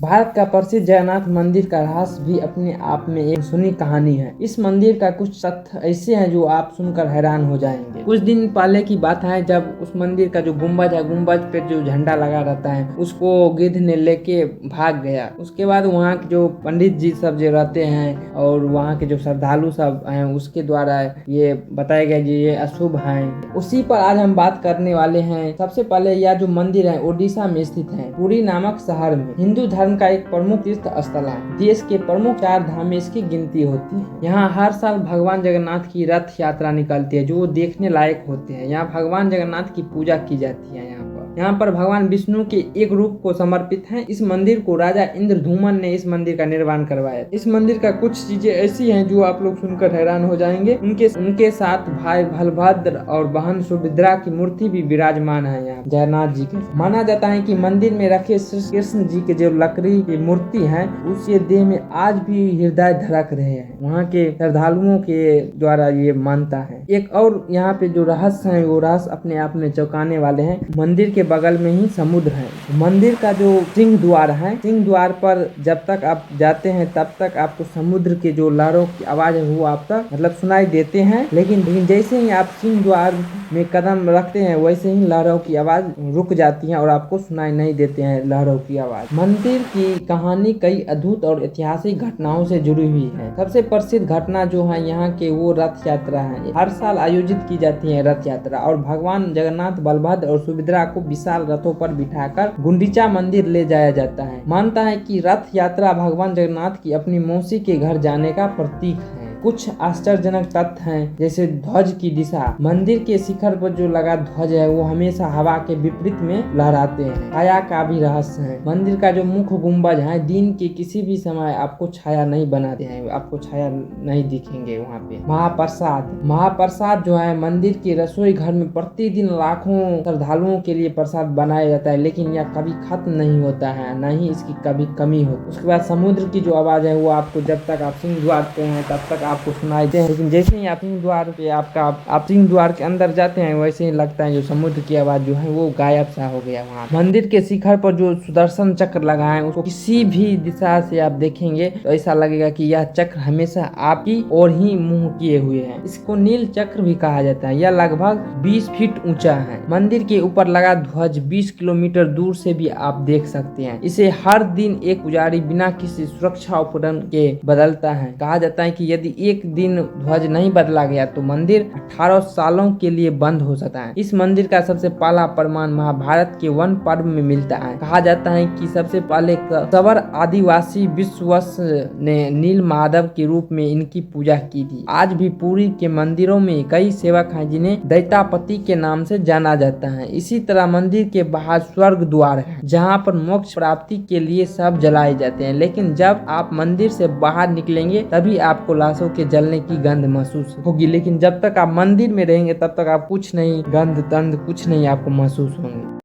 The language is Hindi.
भारत का प्रसिद्ध जगन्नाथ मंदिर का रहस्य भी अपने आप में एक सुनी कहानी है। इस मंदिर का कुछ तथ्य ऐसे हैं जो आप सुनकर हैरान हो जाएंगे। कुछ दिन पहले की बात है जब उस मंदिर का जो गुम्बद है, गुम्बद पे जो झंडा लगा रहता है उसको गिद्ध ने लेके भाग गया। उसके बाद वहाँ के जो पंडित जी सब जो रहते हैं और वहाँ के जो श्रद्धालु सब हैं उसके द्वारा ये बताया गया कि ये अशुभ है। उसी पर आज हम बात करने वाले हैं। सबसे पहले यह जो मंदिर है ओडिशा में स्थित है, पुरी नामक शहर में। हिंदू धर्म का एक प्रमुख तीर्थ स्थल है। देश के प्रमुख 4 धाम में इसकी गिनती होती है। यहाँ हर साल भगवान जगन्नाथ की रथ यात्रा निकलती है जो देखने लायक होते हैं। यहाँ भगवान जगन्नाथ की पूजा की जाती है। यहाँ पर भगवान विष्णु के एक रूप को समर्पित है। इस मंदिर को राजा इंद्रधूमन ने इस मंदिर का निर्माण करवाया। इस मंदिर का कुछ चीजें ऐसी हैं जो आप लोग सुनकर हैरान हो जाएंगे। उनके साथ भाई बलभद्र और बहन सुभद्रा की मूर्ति भी विराजमान है। यहाँ जगन्नाथ जी के माना जाता है कि मंदिर में रखे श्री कृष्ण जी के जो लकड़ी की मूर्ति है उसके देह में आज भी हृदय धड़क रहे हैं। वहाँ के श्रद्धालुओं के द्वारा ये मानता है। एक और यहाँ पे जो रहस्य है वो रहस्य अपने आप में चौंकाने वाले हैं। मंदिर के बगल में ही समुद्र है। मंदिर का जो सिंह द्वार है, सिंह द्वार पर जब तक आप जाते हैं तब तक आपको समुद्र के जो लहरों की आवाज है वो आप तक मतलब सुनाई देते हैं, लेकिन जैसे ही आप सिंह द्वार में कदम रखते हैं वैसे ही लहरों की आवाज रुक जाती है और आपको सुनाई नहीं देते हैं लहरों की आवाज। मंदिर की कहानी कई अद्भुत और ऐतिहासिक घटनाओं से जुड़ी हुई है। सबसे प्रसिद्ध घटना जो है यहाँ के वो रथ यात्रा है। हर साल आयोजित की जाती है रथ यात्रा और भगवान जगन्नाथ, बलभद्र और सुभद्रा को विशाल रथों पर बिठाकर गुंडीचा मंदिर ले जाया जाता है। मानता है कि रथ यात्रा भगवान जगन्नाथ की अपनी मौसी के घर जाने का प्रतीक है। कुछ आश्चर्यजनक तथ्य हैं, जैसे ध्वज की दिशा। मंदिर के शिखर पर जो लगा ध्वज है वो हमेशा हवा के विपरीत में लहराते हैं। छाया का भी रहस्य है। मंदिर का जो मुख्य गुम्बद है दिन के किसी भी समय आपको छाया नहीं बनाते हैं, आपको छाया नहीं दिखेंगे वहाँ पे। महाप्रसाद जो है मंदिर के रसोई घर में प्रतिदिन लाखों श्रद्धालुओं के लिए प्रसाद बनाया जाता है, लेकिन यह कभी खत्म नहीं होता है, न ही इसकी कभी कमी होती। उसके बाद समुद्र की जो आवाज है वो आपको जब तक आप सिंह द्वार पे हैं तब तक आपको सुनाई दे, लेकिन जैसे ही आप सिंह द्वार पे आप सिंह द्वार के अंदर जाते हैं वैसे ही लगता है जो समुद्र की आवाज जो है वो गायब सा हो गया। वहाँ मंदिर के शिखर पर जो सुदर्शन चक्र लगा है उसको किसी भी दिशा से आप देखेंगे तो ऐसा लगेगा कि यह चक्र हमेशा आपकी ओर ही मुंह किए हुए है। इसको नील चक्र भी कहा जाता है। यह लगभग 20 फीट ऊंचा है। मंदिर के ऊपर लगा ध्वज 20 किलोमीटर दूर से भी आप देख सकते हैं। इसे हर दिन एक पुजारी बिना किसी सुरक्षा उपकरण के बदलता है। कहा जाता है कि यदि एक दिन ध्वज नहीं बदला गया तो मंदिर 18 सालों के लिए बंद हो सकता है। इस मंदिर का सबसे पहला प्रमाण महाभारत के वन पर्व में मिलता है। कहा जाता है कि सबसे पहले सवर आदिवासी विश्ववस ने नील माधव के रूप में इनकी पूजा की थी। आज भी पुरी के मंदिरों में कई सेवक हैं जिन्हें दैतापति के नाम से जाना जाता है। इसी तरह मंदिर के बाहर स्वर्ग द्वार है जहाँ पर मोक्ष प्राप्ति के लिए सब जलाए जाते हैं, लेकिन जब आप मंदिर से बाहर निकलेंगे तभी आपको लाशों के जलने की गंध महसूस होगी, लेकिन जब तक आप मंदिर में रहेंगे तब तक आप कुछ नहीं, गंध तंध कुछ नहीं आपको महसूस होंगे।